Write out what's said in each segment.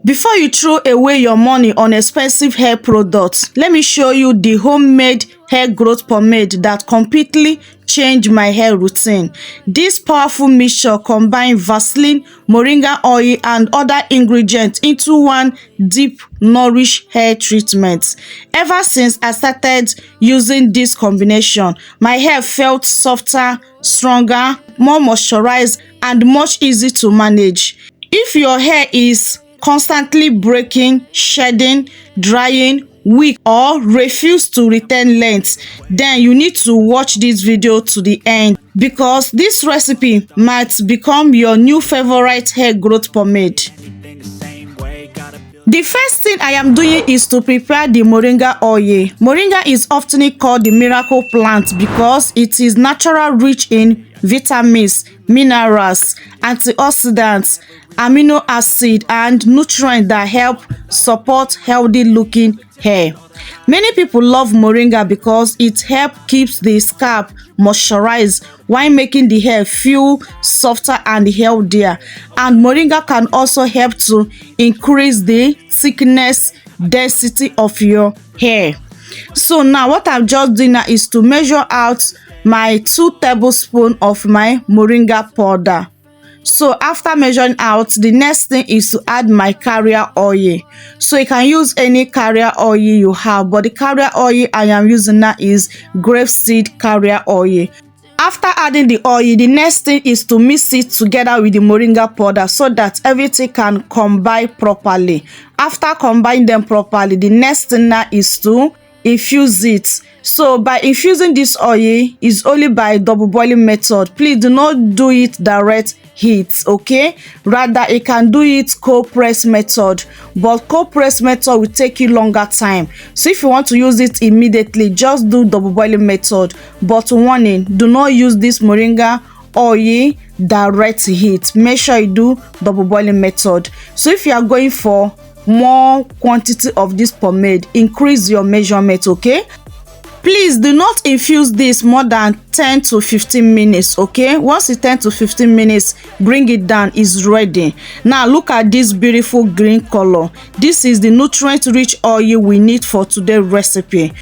Before you throw away your money on expensive hair products, let me show you the homemade hair growth pomade that completely changed my hair routine. This powerful mixture combines Vaseline, Moringa Oil and other ingredients into one deep, nourished hair treatment. Ever since I started using this combination, my hair felt softer, stronger, more moisturized and much easier to manage. If your hair is constantly breaking, shedding, drying, weak or refuse to retain length, then you need to watch this video to the end because this recipe might become your new favorite hair growth pomade. The first thing I am doing is to prepare the Moringa oil. Moringa is often called the miracle plant because it is natural, rich in vitamins, minerals, antioxidants, amino acid and nutrients that help support healthy looking hair. Many people love Moringa because it helps keep the scalp moisturized while making the hair feel softer and healthier. And Moringa can also help to increase the thickness, density of your hair. So now what I'm just doing now is to measure out my 2 tablespoons of my Moringa powder. So after measuring out, the next thing is to add my carrier oil. So you can use any carrier oil you have, but the carrier oil I am using now is grapeseed carrier oil. After adding the oil, the next thing is to mix it together with the Moringa powder so that everything can combine properly. After combining them properly, the next thing now is to infuse it. So by infusing this oil is only by double boiling method. Please do not do it direct heat, okay? Rather you can do it cold press method, but cold press method will take you longer time. So if you want to use it immediately, just do double boiling method. But warning, do not use this Moringa oil direct heat. Make sure you do double boiling method. So if you are going for more quantity of this pomade, increase your measurement, okay? Please do not infuse this more than 10 to 15 minutes, okay? Once it's 10 to 15 minutes, bring it down, it's ready. Now look at this beautiful green color. This is the nutrient rich oil we need for today's recipe.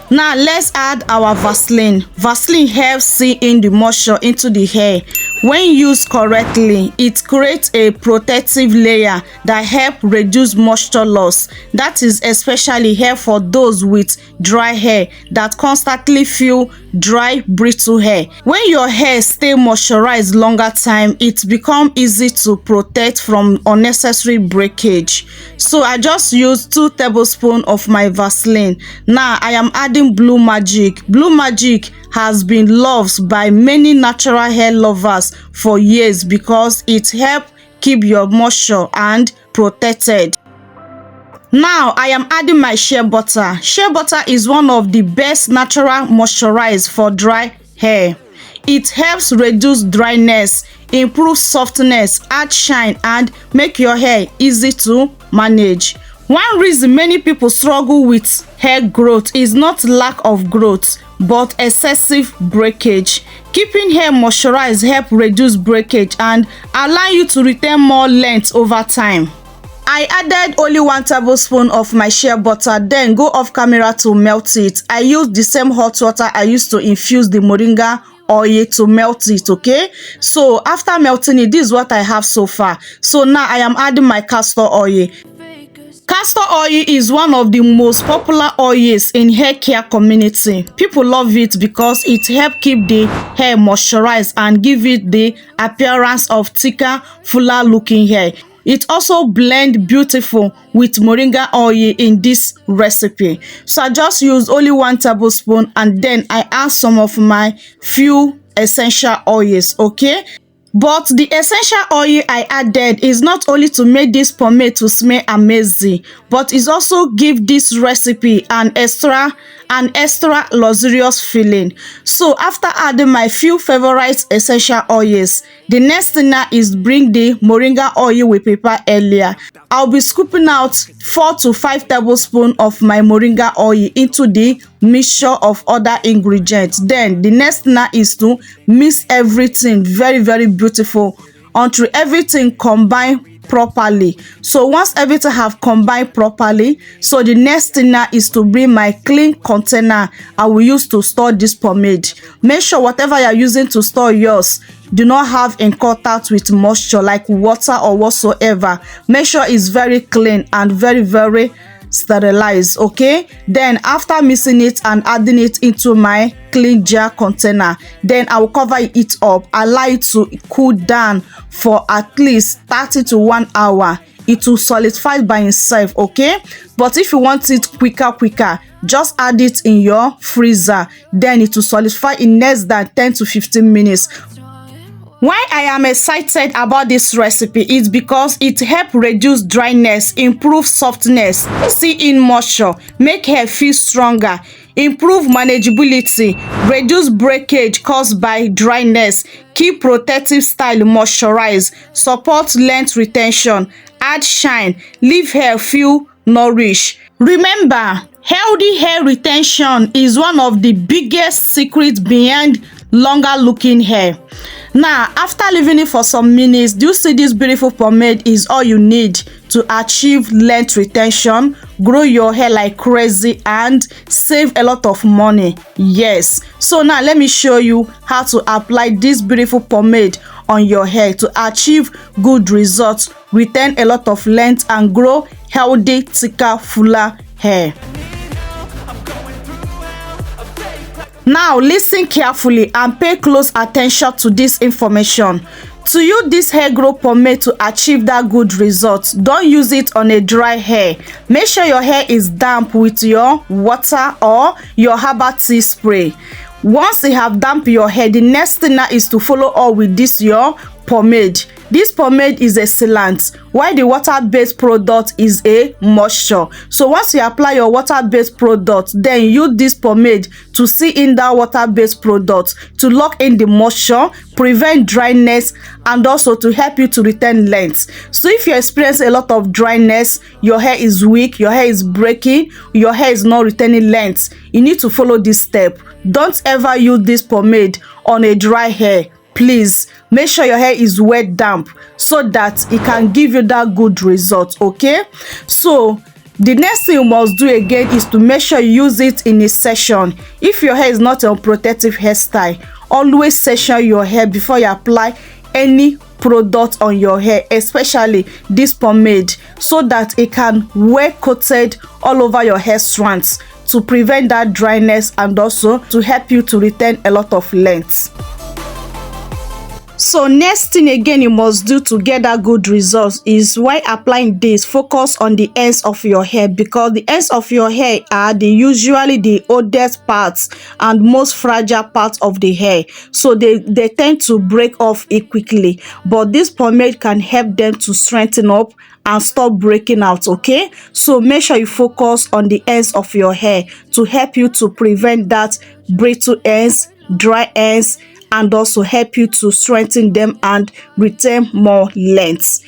Now let's add our Vaseline. Vaseline helps seal in the moisture into the hair. When used correctly, it creates a protective layer that helps reduce moisture loss. That is especially helpful for those with dry hair that constantly feel dry, brittle hair. When your hair stays moisturized longer time, it becomes easy to protect from unnecessary breakage. So I just used 2 tablespoons of my Vaseline. Now I am adding Blue Magic. Blue Magic has been loved by many natural hair lovers for years because it helps keep your moisture and protected. Now I am adding my Shea Butter. Shea Butter is one of the best natural moisturizers for dry hair. It helps reduce dryness, improve softness, add shine and make your hair easy to manage. One reason many people struggle with hair growth is not lack of growth, but excessive breakage. Keeping hair moisturized helps reduce breakage and allow you to retain more length over time. I added only 1 tablespoon of my shea butter, then go off camera to melt it. I used the same hot water I used to infuse the Moringa oil to melt it, okay? So after melting it, this is what I have so far. So now I am adding my castor oil. Castor oil is one of the most popular oils in hair care community. People love it because it helps keep the hair moisturized and give it the appearance of thicker, fuller looking hair. It also blends beautiful with Moringa oil in this recipe. So I just use only 1 tablespoon and then I add some of my few essential oils, okay? But the essential oil I added is not only to make this pomade to smell amazing, but it also give this recipe an extra luxurious feeling. So after adding my few favorite essential oils, the next thing now is bring the Moringa oil we prepared earlier. I'll be scooping out 4 to 5 tablespoons of my Moringa oil into the mixture of other ingredients. Then the next thing now is to mix everything very beautiful until everything combine properly. So once everything have combined properly, so the next thing now is to bring my clean container I will use to store this pomade. Make sure whatever you are using to store yours do not have in contact with moisture like water or whatsoever. Make sure it's very clean and very sterilized. Okay, then after mixing it and adding it into my clean jar container, then I will cover it up, allow it to cool down for at least 30 to 1 hour. It will solidify by itself. Okay, but if you want it quicker, just add it in your freezer, then it will solidify in less than 10 to 15 minutes. Why I am excited about this recipe is because it helps reduce dryness, improve softness, see in moisture, make hair feel stronger, improve manageability, reduce breakage caused by dryness, keep protective style moisturized, support length retention, add shine, leave hair feel nourished. Remember, healthy hair retention is one of the biggest secrets behind longer looking hair. Now, after leaving it for some minutes, do you see this beautiful pomade is all you need to achieve length retention, grow your hair like crazy, and save a lot of money? Yes. So now let me show you how to apply this beautiful pomade on your hair to achieve good results, retain a lot of length, and grow healthy, thicker, fuller hair. Now listen carefully and pay close attention to this information. To use this hair growth pomade to achieve that good result, don't use it on a dry hair. Make sure your hair is damp with your water or your herbal tea spray. Once you have damp your hair, the next thing now is to follow up with this your pomade. This pomade is a sealant, while the water-based product is a moisture. So once you apply your water-based product, then use this pomade to seal in that water-based product to lock in the moisture, prevent dryness, and also to help you to retain length. So if you experience a lot of dryness, your hair is weak, your hair is breaking, your hair is not retaining length, you need to follow this step. Don't ever use this pomade on a dry hair. Please make sure your hair is wet damp so that it can give you that good result. Okay, so the next thing you must do again is to make sure you use it in a session. If your hair is not a protective hairstyle, always session your hair before you apply any product on your hair, especially this pomade, so that it can well coated all over your hair strands to prevent that dryness and also to help you to retain a lot of length. So next thing again you must do to get that good results is, while applying this, focus on the ends of your hair, because the ends of your hair are usually the oldest parts and most fragile parts of the hair. So they tend to break off quickly, but this pomade can help them to strengthen up and stop breaking out. Okay, so make sure you focus on the ends of your hair to help you to prevent that brittle ends, dry ends, and also help you to strengthen them and retain more length.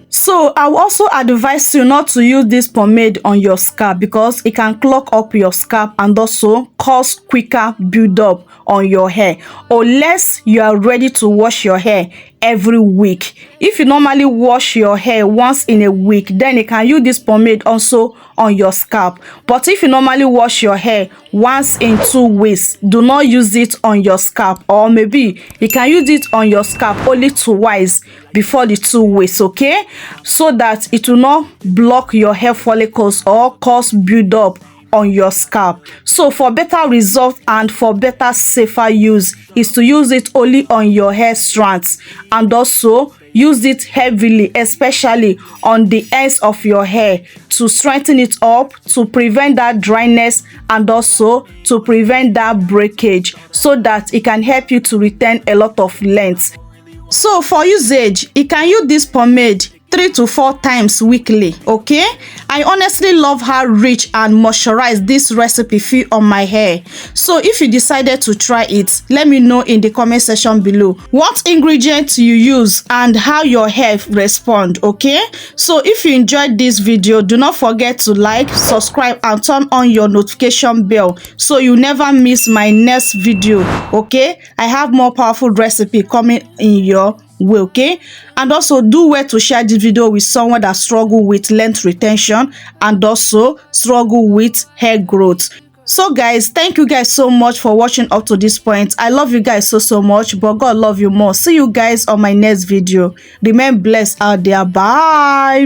So I will also advise you not to use this pomade on your scalp, because it can clog up your scalp and also cause quicker build up on your hair, unless you are ready to wash your hair every week. If you normally wash your hair once in a week, then you can use this pomade also on your scalp. But if you normally wash your hair once in 2 weeks, do not use it on your scalp, or maybe you can use it on your scalp only twice before the 2 weeks. Okay, so that it will not block your hair follicles or cause build up on your scalp. So for better results and for better safer use is to use it only on your hair strands, and also use it heavily, especially on the ends of your hair, to strengthen it up, to prevent that dryness, and also to prevent that breakage, so that it can help you to retain a lot of length. So for usage, you can use this pomade 3 to 4 times weekly. Okay, I honestly love how rich and moisturized this recipe feel on my hair. So if you decided to try it, let me know in the comment section below what ingredients you use and how your hair respond. Okay, so if you enjoyed this video, do not forget to like, subscribe, and turn on your notification bell so you never miss my next video. Okay, I have more powerful recipe coming in your way. Okay, And also do well to share this video with someone that struggle with length retention and also struggle with hair growth. So guys, thank you guys so much for watching up to this point. I love you guys so much, but God love you more. See you guys on my next video. Remain blessed out there. Bye.